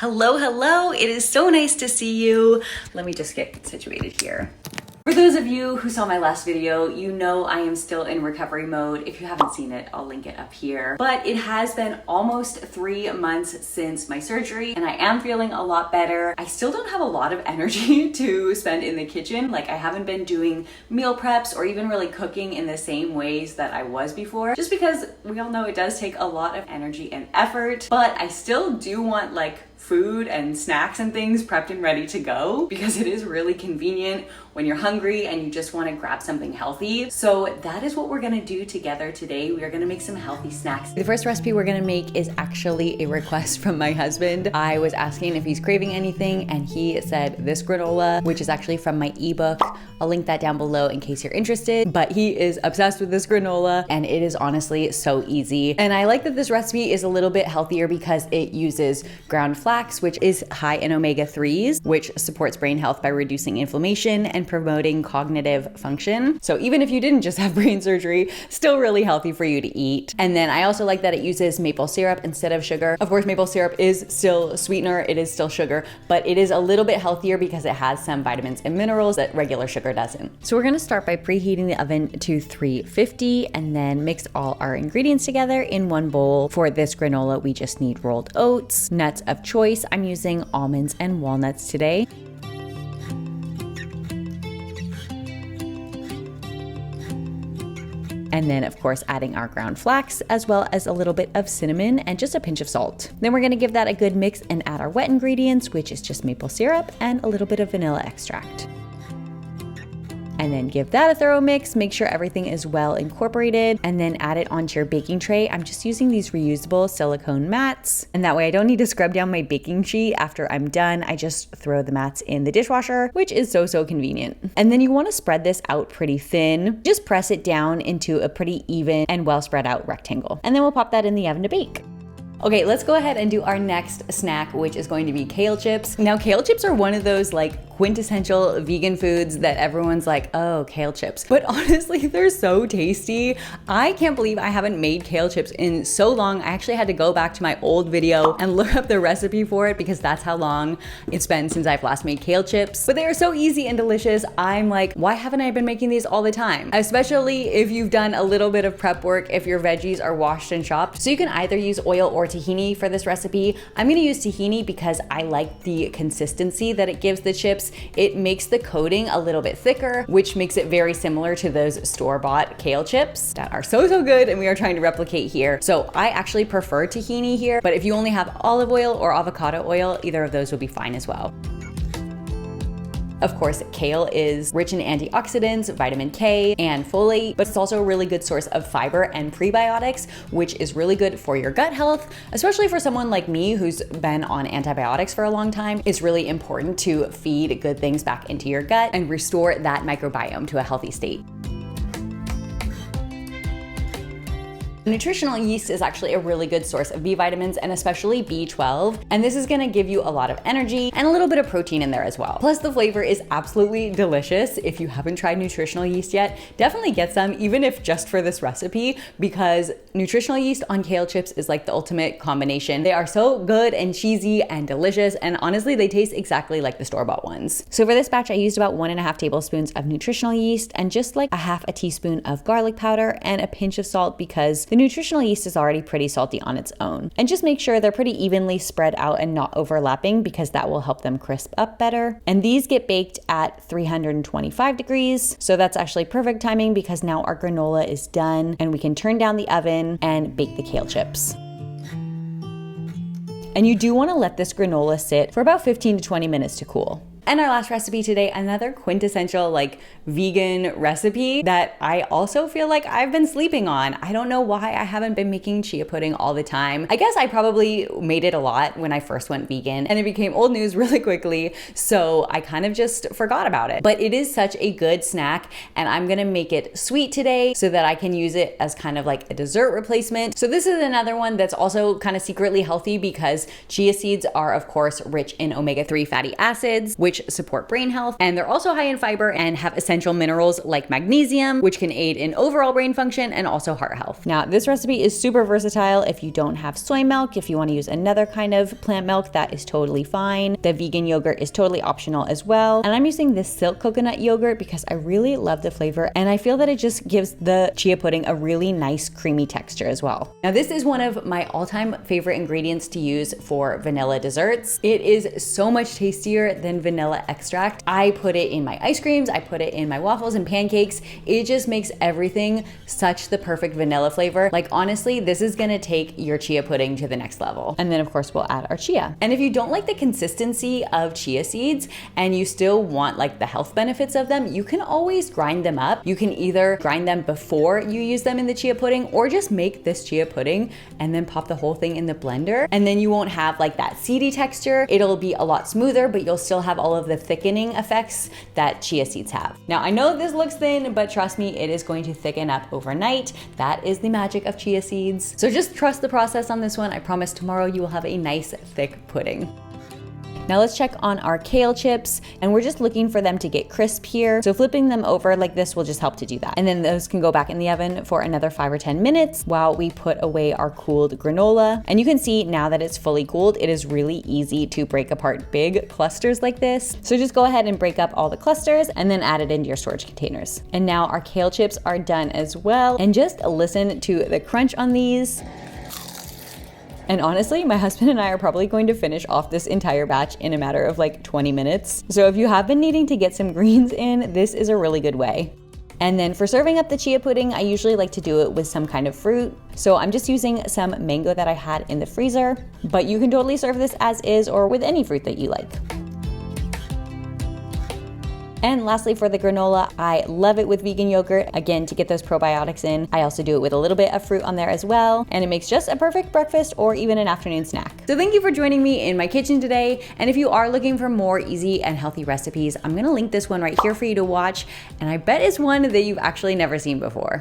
Hello, hello. It is so nice to see you. Let me just get situated here. For those of you who saw my last video, you know I am still in recovery mode. If you haven't seen it, I'll link it up here. But it has been almost 3 months since my surgery and I am feeling a lot better. I still don't have a lot of energy to spend in the kitchen. Like I haven't been doing meal preps or even really cooking in the same ways that I was before, just because we all know it does take a lot of energy and effort. But I still do want food and snacks and things prepped and ready to go because it is really convenient when you're hungry and you just want to grab something healthy. So that is what we're gonna do together today. We are gonna make some healthy snacks. The first recipe we're gonna make is actually a request from my husband. I was asking if he's craving anything and he said this granola, which is actually from my ebook. I'll link that down below in case you're interested, but he is obsessed with this granola and it is honestly so easy. And I like that this recipe is a little bit healthier because it uses ground flax, which is high in omega-3s, which supports brain health by reducing inflammation and promoting cognitive function. So even if you didn't just have brain surgery, still really healthy for you to eat. And then I also like that it uses maple syrup instead of sugar. Of course, maple syrup is still a sweetener, it is still sugar, but it is a little bit healthier because it has some vitamins and minerals that regular sugar doesn't. So we're gonna start by preheating the oven to 350 and then mix all our ingredients together in one bowl. For this granola, we just need rolled oats, nuts of choice. I'm using almonds and walnuts today. And then of course adding our ground flax as well as a little bit of cinnamon and just a pinch of salt. Then we're gonna give that a good mix and add our wet ingredients, which is just maple syrup and a little bit of vanilla extract. And then give that a thorough mix, make sure everything is well incorporated, and then add it onto your baking tray. I'm just using these reusable silicone mats, and that way I don't need to scrub down my baking sheet after I'm done. I just throw the mats in the dishwasher, which is so convenient. And then you wanna spread this out pretty thin. Just press it down into a pretty even and well spread out rectangle. And then we'll pop that in the oven to bake. Okay, let's go ahead and do our next snack, which is going to be kale chips. Now, kale chips are one of those quintessential vegan foods that everyone's like, oh, kale chips. But honestly, they're so tasty. I can't believe I haven't made kale chips in so long. I actually had to go back to my old video and look up the recipe for it because that's how long it's been since I've last made kale chips. But they are so easy and delicious. I'm like, why haven't I been making these all the time? Especially if you've done a little bit of prep work, if your veggies are washed and chopped. So you can either use oil or tahini for this recipe. I'm gonna use tahini because I like the consistency that it gives the chips. It makes the coating a little bit thicker, which makes it very similar to those store-bought kale chips that are so good and we are trying to replicate here. So I actually prefer tahini here, but if you only have olive oil or avocado oil, either of those will be fine as well. Of course, kale is rich in antioxidants, vitamin K, and folate, but it's also a really good source of fiber and prebiotics, which is really good for your gut health, especially for someone like me who's been on antibiotics for a long time. It's really important to feed good things back into your gut and restore that microbiome to a healthy state. Nutritional yeast is actually a really good source of B vitamins and especially B12, and this is gonna give you a lot of energy and a little bit of protein in there as well. Plus the flavor is absolutely delicious. If you haven't tried nutritional yeast yet, definitely get some, even if just for this recipe, because nutritional yeast on kale chips is like the ultimate combination. They are so good and cheesy and delicious, and honestly, they taste exactly like the store-bought ones. So for this batch, I used about 1.5 tablespoons of nutritional yeast and just like a half a teaspoon of garlic powder and a pinch of salt because the nutritional yeast is already pretty salty on its own. And just make sure they're pretty evenly spread out and not overlapping because that will help them crisp up better. And these get baked at 325 degrees. So that's actually perfect timing because now our granola is done and we can turn down the oven and bake the kale chips. And you do want to let this granola sit for about 15 to 20 minutes to cool. And our last recipe today, another quintessential vegan recipe that I also feel like I've been sleeping on. I don't know why I haven't been making chia pudding all the time. I guess I probably made it a lot when I first went vegan and it became old news really quickly. So I kind of just forgot about it. But it is such a good snack and I'm gonna make it sweet today so that I can use it as kind of like a dessert replacement. So this is another one that's also kind of secretly healthy because chia seeds are of course rich in omega-3 fatty acids, which which support brain health. And they're also high in fiber and have essential minerals like magnesium, which can aid in overall brain function and also heart health. Now, this recipe is super versatile. If you don't have soy milk, if you want to use another kind of plant milk, that is totally fine. The vegan yogurt is totally optional as well. And I'm using this silk coconut yogurt because I really love the flavor and I feel that it just gives the chia pudding a really nice creamy texture as well. Now, this is one of my all-time favorite ingredients to use for vanilla desserts. It is so much tastier than vanilla extract. I put it in my ice creams, I put it in my waffles and pancakes. It just makes everything such the perfect vanilla flavor. Like honestly, this is gonna take your chia pudding to the next level. And then of course we'll add our chia. And if you don't like the consistency of chia seeds and you still want like the health benefits of them, you can always grind them up. You can either grind them before you use them in the chia pudding or just make this chia pudding and then pop the whole thing in the blender. And then you won't have like that seedy texture. It'll be a lot smoother, but you'll still have all of the thickening effects that chia seeds have. Now, I know this looks thin, but trust me, it is going to thicken up overnight. That is the magic of chia seeds. So just trust the process on this one. I promise tomorrow you will have a nice thick pudding. Now let's check on our kale chips, and we're just looking for them to get crisp here. So flipping them over like this will just help to do that. And then those can go back in the oven for another 5 or 10 minutes while we put away our cooled granola. And you can see now that it's fully cooled, it is really easy to break apart big clusters like this. So just go ahead and break up all the clusters and then add it into your storage containers. And now our kale chips are done as well. And just listen to the crunch on these. And honestly, my husband and I are probably going to finish off this entire batch in a matter of like 20 minutes. So if you have been needing to get some greens in, this is a really good way. And then for serving up the chia pudding, I usually like to do it with some kind of fruit. So I'm just using some mango that I had in the freezer, but you can totally serve this as is or with any fruit that you like. And lastly, for the granola, I love it with vegan yogurt, again, to get those probiotics in. I also do it with a little bit of fruit on there as well, and it makes just a perfect breakfast or even an afternoon snack. So thank you for joining me in my kitchen today. And if you are looking for more easy and healthy recipes, I'm gonna link this one right here for you to watch. And I bet it's one that you've actually never seen before.